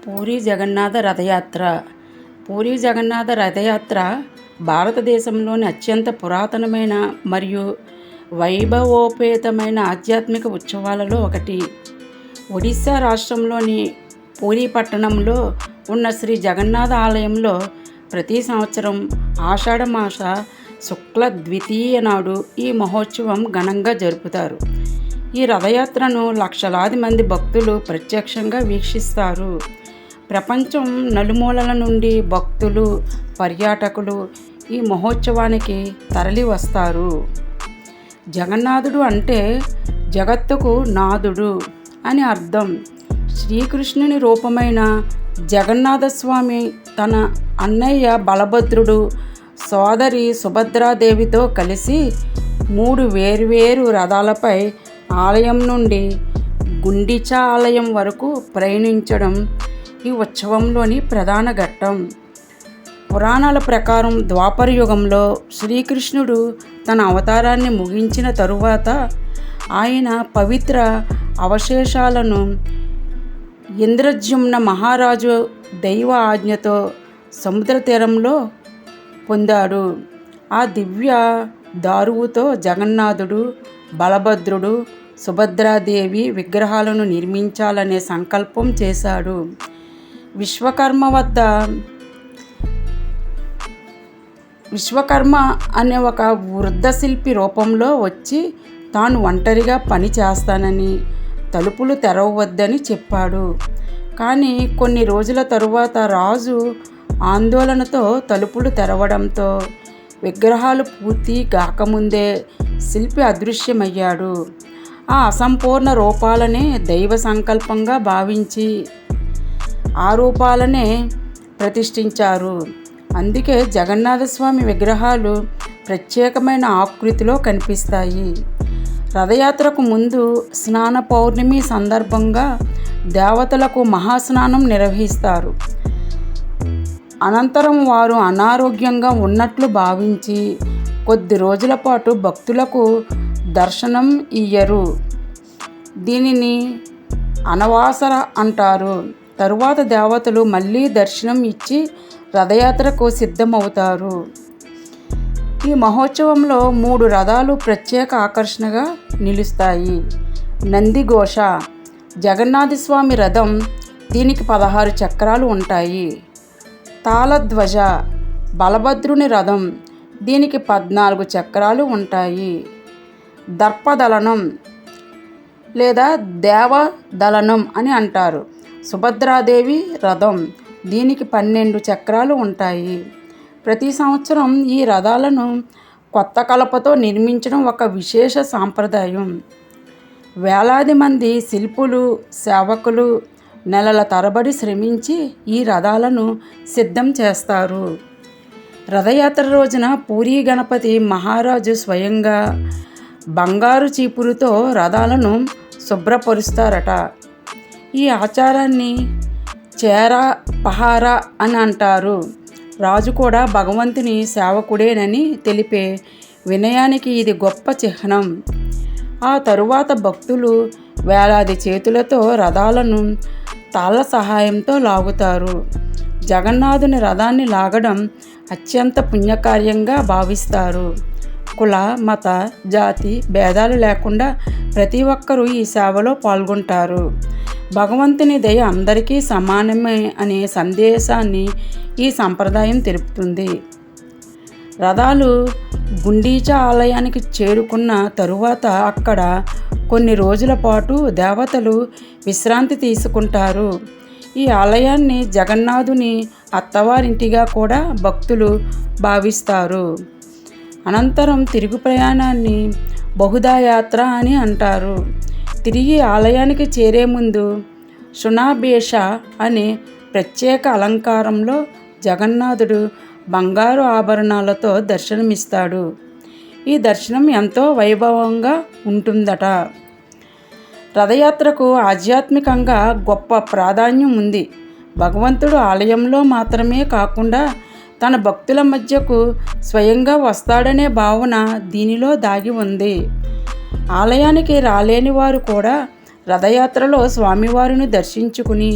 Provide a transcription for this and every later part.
పూరీ జగన్నాథ రథయాత్ర. పూరీ జగన్నాథ రథయాత్ర భారతదేశంలోని అత్యంత పురాతనమైన మరియు వైభవోపేతమైన ఆధ్యాత్మిక ఉత్సవాలలో ఒకటి. ఒడిశా రాష్ట్రంలోని పూరీ పట్టణంలో ఉన్న శ్రీ జగన్నాథ ఆలయంలో ప్రతి సంవత్సరం ఆషాఢమాస శుక్ల ద్వితీయ నాడు ఈ మహోత్సవం ఘనంగా జరుపుతారు. ఈ రథయాత్రను లక్షలాది మంది భక్తులు ప్రత్యక్షంగా వీక్షిస్తారు. ప్రపంచం నలుమూలల నుండి భక్తులు, పర్యాటకులు ఈ మహోత్సవానికి తరలి వస్తారు. జగన్నాథుడు అంటే జగత్తుకు నాథుడు అని అర్థం. శ్రీకృష్ణుని రూపమైన జగన్నాథస్వామి తన అన్నయ్య బలభద్రుడు, సోదరి సుభద్రాదేవితో కలిసి 3 వేర్వేరు రథాలపై ఆలయం నుండి గుండిచా ఆలయం వరకు ప్రయాణించడం ఈ ఉత్సవంలోని ప్రధాన ఘట్టం. పురాణాల ప్రకారం ద్వాపర యుగంలో శ్రీకృష్ణుడు తన అవతారాన్ని ముగించిన తరువాత ఆయన పవిత్ర అవశేషాలను ఇంద్రద్యుమ్న మహారాజు దైవ ఆజ్ఞతో సముద్ర తీరంలో పొందాడు. ఆ దివ్య దారువుతో జగన్నాథుడు, బలభద్రుడు, సుభద్రాదేవి విగ్రహాలను నిర్మించాలనే సంకల్పం చేశాడు. విశ్వకర్మ అనే ఒక వృద్ధ శిల్పి రూపంలో వచ్చి తాను ఒంటరిగా పని చేస్తానని, తలుపులు తెరవవద్దని చెప్పాడు. కానీ కొన్ని రోజుల తరువాత రాజు ఆందోళనతో తలుపులు తెరవడంతో విగ్రహాలు పూర్తి కాకముందే శిల్పి అదృశ్యమయ్యాడు. ఆ అసంపూర్ణ రూపాలనే దైవ సంకల్పంగా భావించి ఆ రూపాలనే ప్రతిష్ఠించారు. అందుకే జగన్నాథస్వామి విగ్రహాలు ప్రత్యేకమైన ఆకృతిలో కనిపిస్తాయి. రథయాత్రకు ముందు స్నాన పౌర్ణమి సందర్భంగా దేవతలకు మహాస్నానం నిర్వహిస్తారు. అనంతరం వారు అనారోగ్యంగా ఉన్నట్లు భావించి కొద్ది రోజుల పాటు భక్తులకు దర్శనం ఇయ్యరు. దీనిని అనవాసర అంటారు. తరువాత దేవతలు మళ్ళీ దర్శనం ఇచ్చి రథయాత్రకు సిద్ధమవుతారు. ఈ మహోత్సవంలో 3 రథాలు ప్రత్యేక ఆకర్షణగా నిలుస్తాయి. నందిఘోష జగన్నాథస్వామి రథం, దీనికి 16 చక్రాలు ఉంటాయి. తాళధ్వజ బలభద్రుని రథం, దీనికి 14 చక్రాలు ఉంటాయి. దర్పదలనం లేదా దేవదలనం అని అంటారు. సుభద్రాదేవి రథం, దీనికి 12 చక్రాలు ఉంటాయి. ప్రతి సంవత్సరం ఈ రథాలను కొత్త కలపతో నిర్మించడం ఒక విశేష సాంప్రదాయం. వేలాది మంది శిల్పులు, సేవకులు నెలల తరబడి శ్రమించి ఈ రథాలను సిద్ధం చేస్తారు. రథయాత్ర రోజున పూరీ గణపతి మహారాజు స్వయంగా బంగారు చీపురుతో రథాలను శుభ్రపరుస్తారట. ఈ ఆచారాన్ని చేరా పహారా అని అంటారు. రాజు కూడా భగవంతుని సేవకుడేనని తెలిపే వినయానికి ఇది గొప్ప చిహ్నం. ఆ తరువాత భక్తులు వేలాది చేతులతో రథాలను తాళ్ళ సహాయంతో లాగుతారు. జగన్నాథుని రథాన్ని లాగడం అత్యంత పుణ్యకార్యంగా భావిస్తారు. కుల, మత, జాతి భేదాలు లేకుండా ప్రతి ఒక్కరూ ఈ సేవలో పాల్గొంటారు. భగవంతుని దయ అందరికీ సమానమే అనే సందేశాన్ని ఈ సంప్రదాయం తెలుపుతుంది. రథాలు గుండీచా ఆలయానికి చేరుకున్న తరువాత అక్కడ కొన్ని రోజుల పాటు దేవతలు విశ్రాంతి తీసుకుంటారు. ఈ ఆలయాన్ని జగన్నాథుని అత్తవారింటిగా కూడా భక్తులు భావిస్తారు. అనంతరం తిరుగు ప్రయాణాన్ని బహుదాయాత్ర అని అంటారు. తిరిగి ఆలయానికి చేరే ముందు శునాభేష అనే ప్రత్యేక అలంకారంలో జగన్నాథుడు బంగారు ఆభరణాలతో దర్శనమిస్తాడు. ఈ దర్శనం ఎంతో వైభవంగా ఉంటుందట. రథయాత్రకు ఆధ్యాత్మికంగా గొప్ప ప్రాధాన్యం ఉంది. భగవంతుడు ఆలయంలో మాత్రమే కాకుండా తన భక్తుల మధ్యకు స్వయంగా వస్తాడనే భావన దీనిలో దాగి ఉంది. ఆలయానికి రాలేని వారు కూడా రథయాత్రలో స్వామివారిని దర్శించుకుని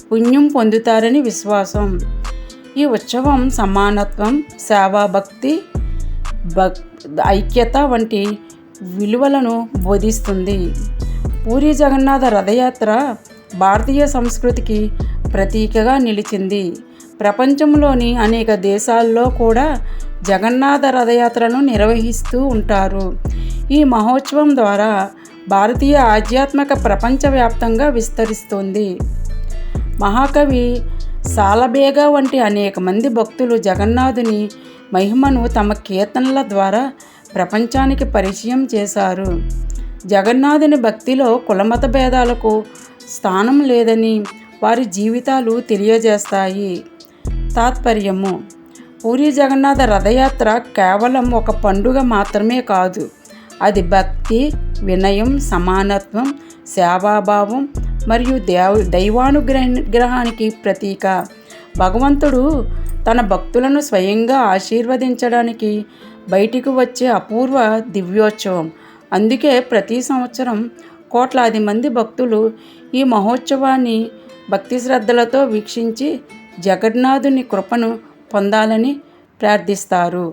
పుణ్యం పొందుతారని విశ్వాసం. ఈ ఉత్సవం సమానత్వం, సేవాభక్తి, ఐక్యత వంటి విలువలను బోధిస్తుంది. పూరీ జగన్నాథ రథయాత్ర భారతీయ సంస్కృతికి ప్రతీకగా నిలిచింది. ప్రపంచంలోని అనేక దేశాల్లో కూడా జగన్నాథ రథయాత్రను నిర్వహిస్తూ ఉంటారు. ఈ మహోత్సవం ద్వారా భారతీయ ఆధ్యాత్మిక ప్రపంచవ్యాప్తంగా విస్తరిస్తుంది. మహాకవి సాలబేగా వంటి అనేక మంది భక్తులు జగన్నాథుని మహిమను తమ కీర్తనల ద్వారా ప్రపంచానికి పరిచయం చేశారు. జగన్నాథుని భక్తిలో కులమత భేదాలకు స్థానం లేదని వారి జీవితాలు తెలియజేస్తాయి. తాత్పర్యము: పూరీ జగన్నాథ రథయాత్ర కేవలం ఒక పండుగ మాత్రమే కాదు, అది భక్తి, వినయం, సమానత్వం, సేవాభావం మరియు దైవానుగ్రహానికి ప్రతీక. భగవంతుడు తన భక్తులను స్వయంగా ఆశీర్వదించడానికి బయటికి వచ్చే అపూర్వ దివ్యోత్సవం. అందుకే ప్రతి సంవత్సరం కోట్లాది మంది భక్తులు ఈ మహోత్సవాన్ని భక్తి శ్రద్ధలతో వీక్షించి జగన్నాథుని కృపను పొందాలని ప్రార్థిస్తారు.